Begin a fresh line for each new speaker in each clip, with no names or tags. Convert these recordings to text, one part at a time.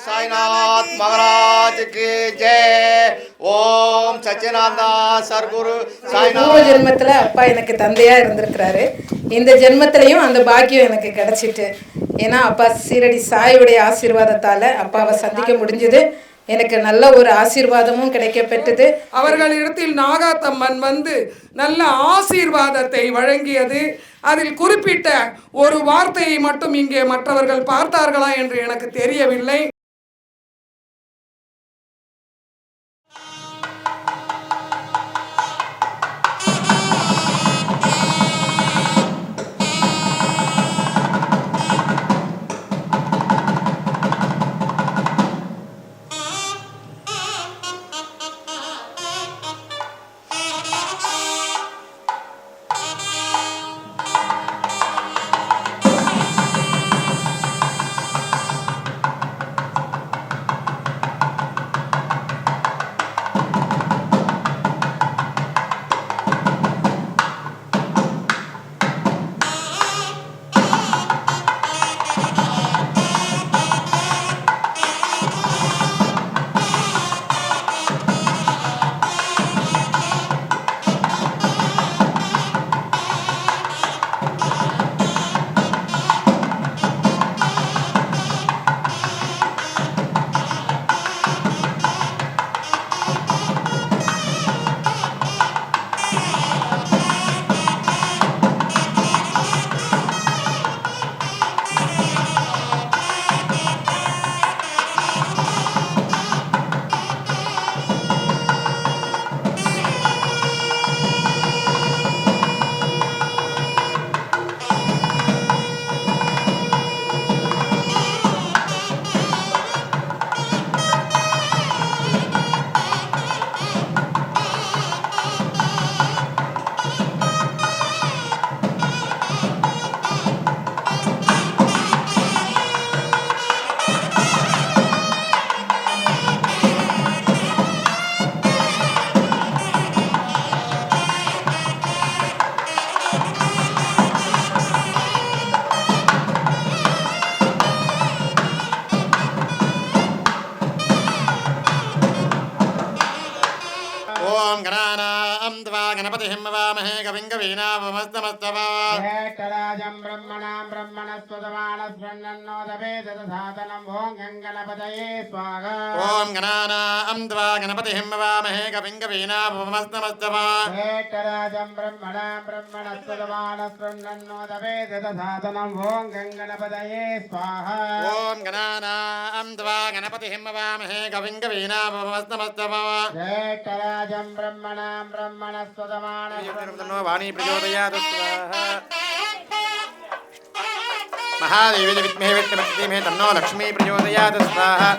சாய்நாத் மகாராஜ் கி ஜெய். ஓம் சச்சினானந்தா சர்க்குரு சாய்நாத்.
பூர்வ ஜென்மத்தில் அப்பா எனக்கு தந்தையாக இருந்திருக்கிறாரு. இந்த ஜென்மத்திலையும் அந்த பாக்கியம் எனக்கு கிடச்சிட்டு. ஏன்னா அப்பா சீரடி சாயுடைய ஆசீர்வாதத்தால் அப்பாவை சந்திக்க முடிஞ்சது. எனக்கு நல்ல ஒரு ஆசீர்வாதமும் கிடைக்கப்பெற்றது.
அவர்களிடத்தில் நாகாத்தம்மன் வந்து நல்ல ஆசீர்வாதத்தை வழங்கியது. அதில் குறிப்பிட்ட ஒரு வார்த்தையை மட்டும் இங்கே மற்றவர்கள் பார்த்தார்களா என்று எனக்கு தெரியவில்லை.
ஓம் கணானாம் த்வா கணபதிம் வாமஹே கவிம் கவீனாமுபமஸ்தமஸ்தவா.
ஜேஷ்டராஜம் பிரம்மணாம் பிரம்மணஸ்வதமானஸ்வன்னோதவேதசாதனம். ஓம் கணபதயே ஸ்வாஹா.
ஓம் கணானாம் த்வா கணபதிம் வாமஹே கவிம் கவீனாமுபமஸ்தமஸ்தவா.
ஜேஷ்டராஜம் பிரம்மணாம் பிரம்மணஸ்வதமானஸ்வன்னோதவேதசாதனம். ஓம் கணபதயே ஸ்வாஹா.
ஓம் கணானாம் த்வா கணபதிம் வாமஹே கவிம் கவீனாமுபமஸ்தமஸ்தவா.
ஜேஷ்டராஜம் பிரம்மணாம் பிரம்மணஸ்வதமானஸ்வன்னோ
வாணி பிரச்சோதயாத் ஸ்வாஹா. மகாதேவி வித்மஹே விஷ்ணுபத்னிமஹே தன்னோ லக்ஷ்மீ பிரச்சோதயாத் ஸ்வாஹா.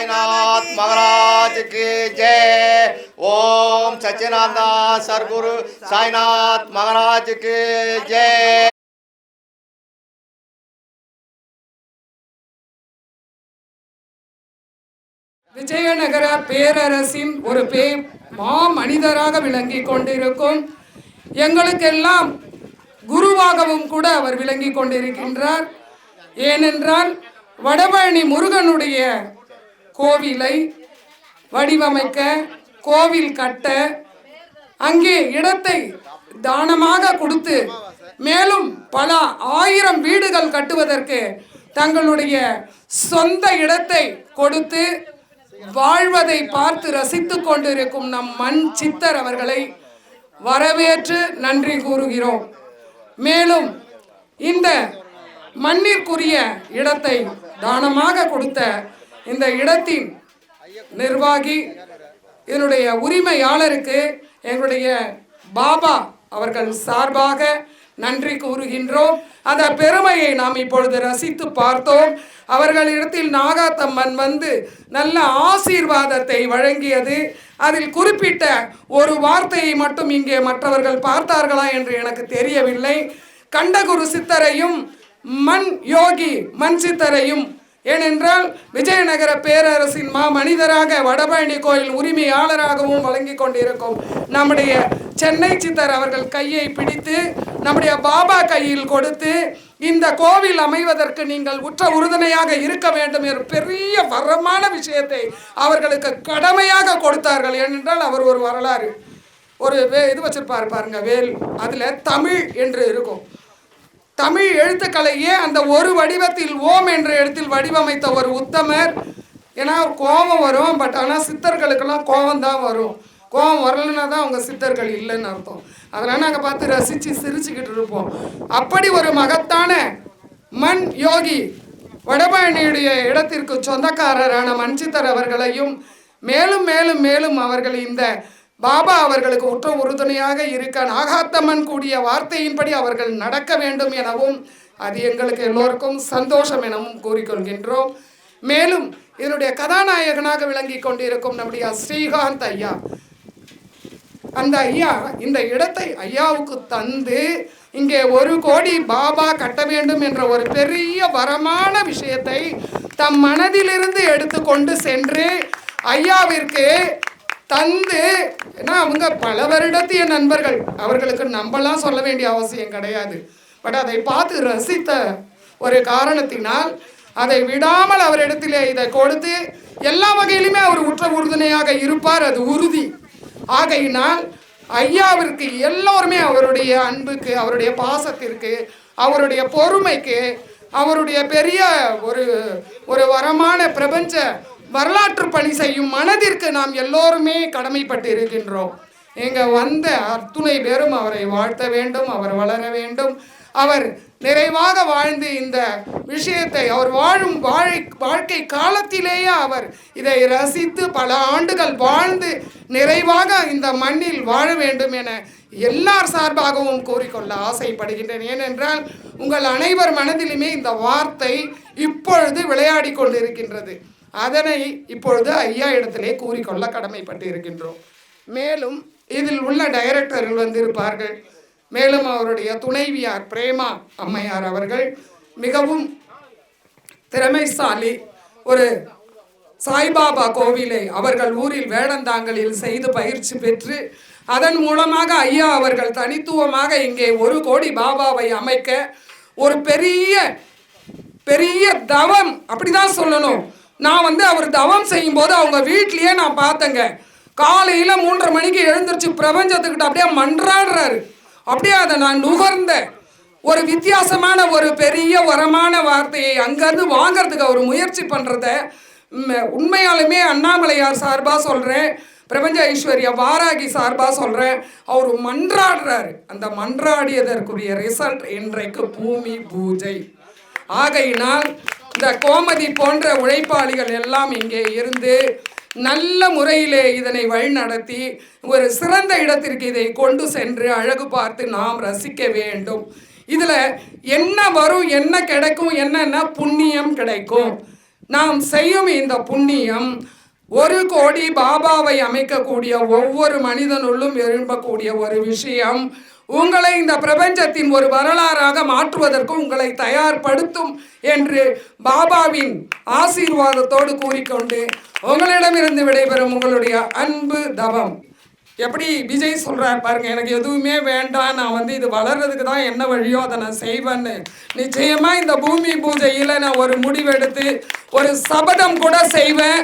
साईनाथ महाराज की जय। ओम सच्चिदानंद सद्गुरु साईनाथ महाराज की जय।
விஜயநகர பேரரசின் ஒரு மனிதராக விளங்கி கொண்டிருக்கும் எங்களுக்கெல்லாம் குருவாகவும் கூட அவர் விளங்கி கொண்டிருக்கின்றார். ஏனென்றால் வடபழனி முருகனுடைய கோவிலை வடிவமைக்க, கோவில் கட்ட, அங்கே இடத்தை தானமாக கொடுத்து மேலும் பல 1000 வீடுகள் கட்டுவதற்கு தங்களுடைய சொந்த இடத்தை கொடுத்து வாழ்வதை பார்த்து ரசித்துக் கொண்டிருக்கும் நம் மண் சித்தர் அவர்களை வரவேற்று நன்றி கூறுகிறோம். மேலும் இந்த மண்ணிற்குரிய இடத்தை தானமாக கொடுத்த இந்த இடத்தின் நிர்வாகி, இதனுடைய உரிமையாளருக்கு எங்களுடைய பாபா அவர்கள் சார்பாக நன்றி கூறுகின்றோம். அந்த பெருமையை நாம் இப்பொழுது ரசித்து பார்த்தோம். அவர்களிடத்தில் நாகாத்தம்மன் வந்து நல்ல ஆசீர்வாதத்தை வழங்கியது. அதில் குறிப்பிட்ட ஒரு வார்த்தையை மட்டும் இங்கே மற்றவர்கள் பார்த்தார்களா என்று எனக்கு தெரியவில்லை. கண்டகுரு சித்தரையும் மண் யோகி மண் சித்தரையும், ஏனென்றால் விஜயநகர பேரரசின் மனிதராக வடபழனி கோயில் உரிமையாளராகவும் வழங்கி கொண்டிருக்கும் நம்முடைய சென்னை சித்தர் அவர்கள் கையை பிடித்து நம்முடைய பாபா கையில் கொடுத்து இந்த கோவில் அமைவதற்கு நீங்கள் உற்ற உறுதுணையாக இருக்க வேண்டும் என்ற பெரிய வரமான விஷயத்தை அவர்களுக்கு கடமையாக கொடுத்தார்கள். ஏனென்றால் அவர் ஒரு வரலாறு, ஒரு இது வச்சிருப்பார் பாருங்க, வேல், அதில் தமிழ் என்று இருக்கும். தமிழ் எழுத்துக்களையே அந்த ஒரு வடிவத்தில் ஓம் என்ற இடத்தில் வடிவமைத்த ஒரு உத்தமர். ஏன்னா கோபம் வரும், பட் ஆனால் சித்தர்களுக்கெல்லாம் கோபம் தான் வரும். கோபம் வரலன்னா தான் அவங்க சித்தர்கள் இல்லைன்னு அர்த்தம். அதெல்லாம் நாங்கள் பார்த்து ரசித்து சிரிச்சுக்கிட்டு இருப்போம். அப்படி ஒரு மகத்தான மண் யோகி வடபழனியுடைய இடத்திற்கு சொந்தக்காரரான மண்சித்தர் அவர்களையும் மேலும் மேலும் மேலும் அவர்கள் இந்த பாபா அவர்களுக்கு உற்ற உறுதுணையாக இருக்க நாகாத்தம்மன் கூடிய வார்த்தையின்படி அவர்கள் நடக்க வேண்டும் எனவும் அது எங்களுக்கு எல்லோருக்கும் சந்தோஷம் எனவும் கூறிக்கொள்கின்றோம். மேலும் இதனுடைய கதாநாயகனாக விளங்கி கொண்டிருக்கும் நம்முடைய ஸ்ரீகாந்த் ஐயா, அந்த ஐயா இந்த இடத்தை ஐயாவுக்கு தந்து இங்கே 1 கோடி பாபா கட்ட வேண்டும் என்ற ஒரு பெரிய வரமான விஷயத்தை தம் மனதிலிருந்து எடுத்து கொண்டு சென்று ஐயாவிற்கு தந்து, ஏன்னா அவங்க பல வருடத்திய நண்பர்கள், அவர்களுக்கு நம்பலாம் சொல்ல வேண்டிய அவசியம் கிடையாது. பட் அதை பார்த்து ரசித்த ஒரு காரணத்தினால் அதை விடாமல் அவரிடத்திலே இதை கொடுத்து எல்லா வகையிலுமே அவர் உற்ற உறுதுணையாக இருப்பார், அது உறுதி. ஆகையினால் ஐயாவிற்கு எல்லோருமே அவருடைய அன்புக்கு, அவருடைய பாசத்திற்கு, அவருடைய பொறுமைக்கு, அவருடைய பெரிய ஒரு வரமான பிரபஞ்ச வரலாற்று பணி செய்யும் மனதிற்கு நாம் எல்லோருமே கடமைப்பட்டு இருக்கின்றோம். இங்கே வந்த அத்துணை பேரும் அவரை வாழ்த்த வேண்டும், அவர் வளர வேண்டும், அவர் நிறைவாக வாழ்ந்து இந்த விஷயத்தை அவர் வாழும் வாழ்க்கை காலத்திலேயே அவர் இதை ரசித்து பல ஆண்டுகள் வாழ்ந்து நிறைவாக இந்த மண்ணில் வாழ வேண்டும் என எல்லார் சார்பாகவும் கூறிக்கொள்ள ஆசைப்படுகின்றேன். ஏனென்றால் உங்கள் அனைவர் மனதிலுமே இந்த வார்த்தை இப்பொழுது விளையாடி கொண்டிருக்கின்றது. அதனை இப்பொழுது ஐயா இடத்திலே கூறிக்கொள்ள கடமைப்பட்டு இருக்கின்றோம். மேலும் இதில் உள்ள டைரக்டர்கள் வந்திருப்பார்கள். மேலும் அவருடைய துணைவியார் பிரேமா அம்மையார் அவர்கள் மிகவும் திறமைசாலி. ஒரு சாய்பாபா கோவிலை அவர்கள் ஊரில் வேடந்தாங்கலில் செய்து பயிற்சி பெற்று அதன் மூலமாக ஐயா அவர்கள் தனித்துவமாக இங்கே 1 கோடி பாபாவை அமைக்க ஒரு பெரிய பெரிய தவம், அப்படிதான் சொல்லணும். நான் அவர் தவம் செய்யும்போது அவங்க வீட்லேயே நான் பார்த்தேங்க. காலையில் 3:30 மணிக்கு எழுந்திரிச்சு பிரபஞ்சத்துக்கிட்ட அப்படியே மன்றாடுறாரு. அப்படியே அதை நான் நுகர்ந்த ஒரு வித்தியாசமான ஒரு பெரிய வரமான வார்த்தையை அங்கேருந்து வாங்கிறதுக்கு அவர் முயற்சி பண்ணுறத உண்மையாலுமே அண்ணாமலையார் சார்பாக சொல்கிறேன், பிரபஞ்ச ஐஸ்வர்யா வாராகி சார்பாக சொல்கிறேன். அவர் மன்றாடுறாரு. அந்த மன்றாடியதற்குரிய ரிசல்ட் இன்றைக்கு பூமி பூஜை. ஆகையினால் இந்த கோமதி போன்ற உழைப்பாளிகள் எல்லாம் இங்கே இருந்து நல்ல முறையிலே இதனை வழிநடத்தி ஒரு சிறந்த இடத்திற்கு இதை கொண்டு சென்று அழகு பார்த்து நாம் ரசிக்க வேண்டும். இதில் என்ன வரும், என்ன கிடைக்கும், என்னென்ன புண்ணியம் கிடைக்கும். நாம் செய்யும் இந்த புண்ணியம் 1 கோடி பாபாவை அமைக்கக்கூடிய ஒவ்வொரு மனிதனுள்ளும் எழும்பக்கூடிய ஒரு விஷயம் உங்களை இந்த பிரபஞ்சத்தின் ஒரு வரலாறாக மாற்றுவதற்கு உங்களை தயார்படுத்தும் என்று பாபாவின் ஆசீர்வாதத்தோடு கூறிக்கொண்டு உங்களிடமிருந்து விடைபெறும் உங்களுடைய அன்பு தவம். எப்படி விஜய் சொல்கிறார் பாருங்க, எனக்கு எதுவுமே வேண்டாம், நான் இது வளர்றதுக்கு தான் என்ன வழியோ அதை நான் செய்வேன்னு. நிச்சயமாக இந்த பூமி பூஜையில் நான் ஒரு முடிவெடுத்து ஒரு சபதம் கூட செய்வேன்.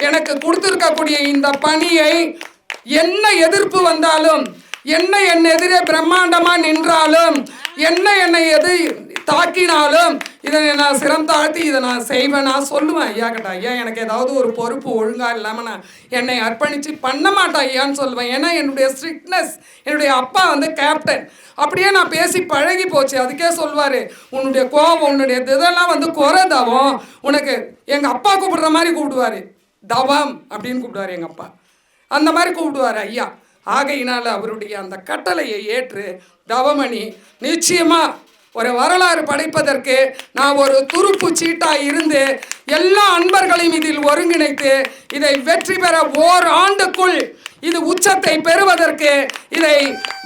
எனக்கு கொடுத்துருக்கக்கூடிய இந்த பணியை என்ன எதிர்ப்பு வந்தாலும், என்னை எதிரே பிரம்மாண்டமாக நின்றாலும், என்னை எது தாக்கினாலும் இதை நான் சிரம் தாழ்த்தி இதை நான் செய்வேன். நான் சொல்லுவேன் ஐயா கிட்ட, ஐயா எனக்கு ஏதாவது ஒரு பொறுப்பு ஒழுங்காக இல்லாமல் நான் என்னை அர்ப்பணித்து பண்ண மாட்டேன் ஐயான்னு சொல்லுவேன். ஏன்னா என்னுடைய ஸ்ட்ரிக்ட்னஸ், என்னுடைய அப்பா கேப்டன், அப்படியே நான் பேசி பழகி போச்சு. அதுக்கே சொல்வார், உன்னுடைய கோபம், உன்னுடைய இதெல்லாம் குறை தவம், உனக்கு எங்கள் அப்பா கூப்பிடுற மாதிரி கூப்பிடுவார், தவம் அப்படின்னு கூப்பிடுவார் எங்கள் அப்பா, அந்த மாதிரி கூப்பிடுவார் ஐயா. ஆகையினால் அவருடைய அந்த கட்டளையை ஏற்று தவமணி நிச்சயமாக ஒரு வரலாறு படைப்பதற்கு நான் ஒரு துருப்பு சீட்டாக இருந்து எல்லா அன்பர்களையும் இதில் ஒருங்கிணைத்து இதை வெற்றி பெற ஓராண்டுக்குள் இது உச்சத்தை பெறுவதற்கு இதை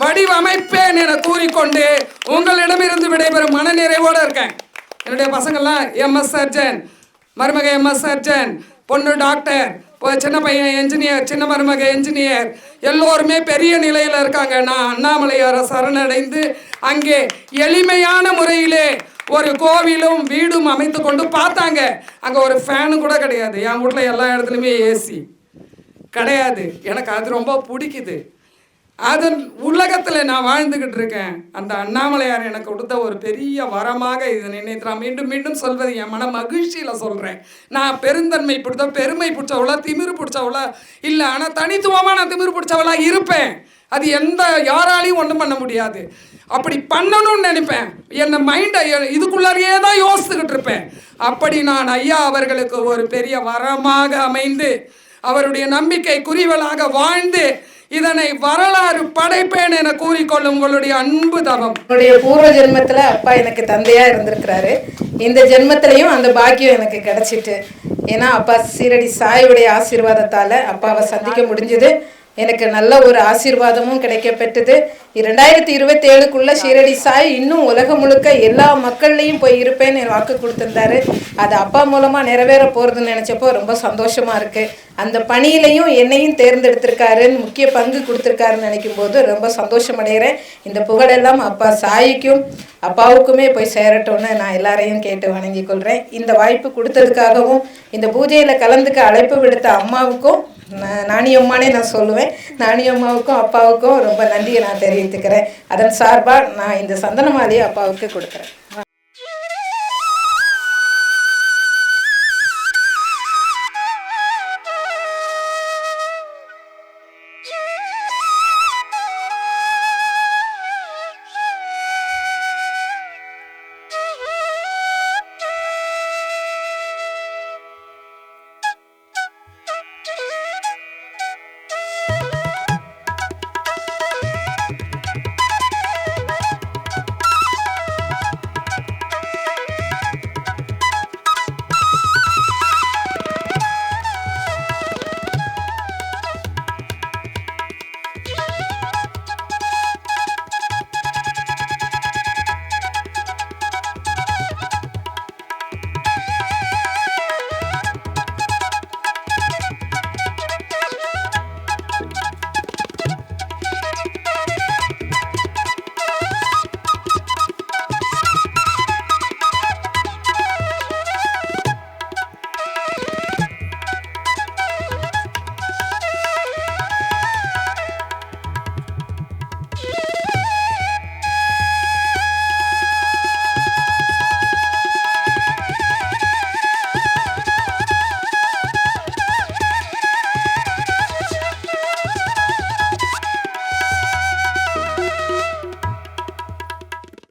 வடிவமைப்பேன் என கூறிக்கொண்டு உங்களிடமிருந்து விடைபெறும் மனநிறைவோடு இருக்கேன். என்னுடைய பசங்கள்லாம் MS சர்ஜன், மருமக MS சர்ஜன், பொண்ணு டாக்டர், சின்ன பையன் என்ஜினியர், சின்ன மருமக என்ஜினியர், எல்லோருமே பெரிய நிலையில் இருக்காங்க. நான் அண்ணாமலையாரை சரணடைந்து அங்கே எளிமையான முறையிலே ஒரு கோவிலும் வீடும் அமைத்து கொண்டு பார்த்தாங்க. அங்கே ஒரு ஃபேனு கூட கிடையாது. என் வீட்டில் எல்லா இடத்துலையுமே AC கிடையாது. எனக்கு அது ரொம்ப பிடிக்குது. அதன் உலகத்தில் நான் வாழ்ந்துக்கிட்டு இருக்கேன். அந்த அண்ணாமலையார் எனக்கு கொடுத்த ஒரு பெரிய வரமாக இதை நினைத்து நான் மீண்டும் மீண்டும் சொல்வது என் மன மகிழ்ச்சியில் சொல்கிறேன். நான் பெருந்தன்மை பிடித்த, பெருமை பிடிச்சவளா, திமிரு பிடிச்சவளா இல்லை, ஆனால் தனித்துவமாக நான் திமிரு பிடிச்சவளா இருப்பேன். அது யாராலையும் ஒன்றும் பண்ண முடியாது. அப்படி பண்ணணும்னு நினைப்பேன். என்னை மைண்டை இதுக்குள்ளாரையே தான் யோசிச்சுக்கிட்டு இருப்பேன். அப்படி நான் ஐயா அவர்களுக்கு ஒரு பெரிய வரமாக அமைந்து அவருடைய நம்பிக்கை குறிவலாக வாழ்ந்து இதனை வரலாறு படைப்பேன் என கூறிக்கொள்ளும் உங்களுடைய அன்பு தவம்.
என்னுடைய பூர்வ ஜென்மத்தில் அப்பா எனக்கு தந்தையா இருந்திருக்கிறாரு. இந்த ஜென்மத்திலையும் அந்த பாக்கியம் எனக்கு கிடைச்சிட்டு. ஏன்னா அப்பா சீரடி சாயுடைய ஆசீர்வாதத்தால் அப்பாவை சந்திக்க முடிஞ்சது. எனக்கு நல்ல ஒரு ஆசீர்வாதமும் கிடைக்கப்பட்டது. 2027க்குள்ள ஷீரடி சாய் இன்னும் உலகம் முழுக்க எல்லா மக்கள்லையும் போய் இருப்பேன்னு வாக்கு கொடுத்துருந்தாரு. அது அப்பா மூலமாக நிறைவேற போகிறதுன்னு நினச்சப்போ ரொம்ப சந்தோஷமாக இருக்குது. அந்த பணியிலையும் என்னையும் தேர்ந்தெடுத்திருக்காருன்னு, முக்கிய பங்கு கொடுத்துருக்காருன்னு நினைக்கும் போது ரொம்ப சந்தோஷம் அடைகிறேன். இந்த புகழெல்லாம் அப்பா சாய்க்கும் அப்பாவுக்குமே போய் சேரட்டும்னு நான் எல்லாரையும் கேட்டு வணங்கி கொள்கிறேன். இந்த வாய்ப்பு கொடுத்ததுக்காகவும் இந்த பூஜையில் கலந்துக்க அழைப்பு விடுத்த அம்மாவுக்கும், நாணியம்மானே நான் சொல்லுவேன், நாணியம்மாவுக்கும் அப்பாவுக்கும் ரொம்ப நன்றியை நான் தெரிவித்துக்கிறேன். அதன் சார்பாக நான் இந்த சந்தன மாலையை அப்பாவுக்கு கொடுக்குறேன்.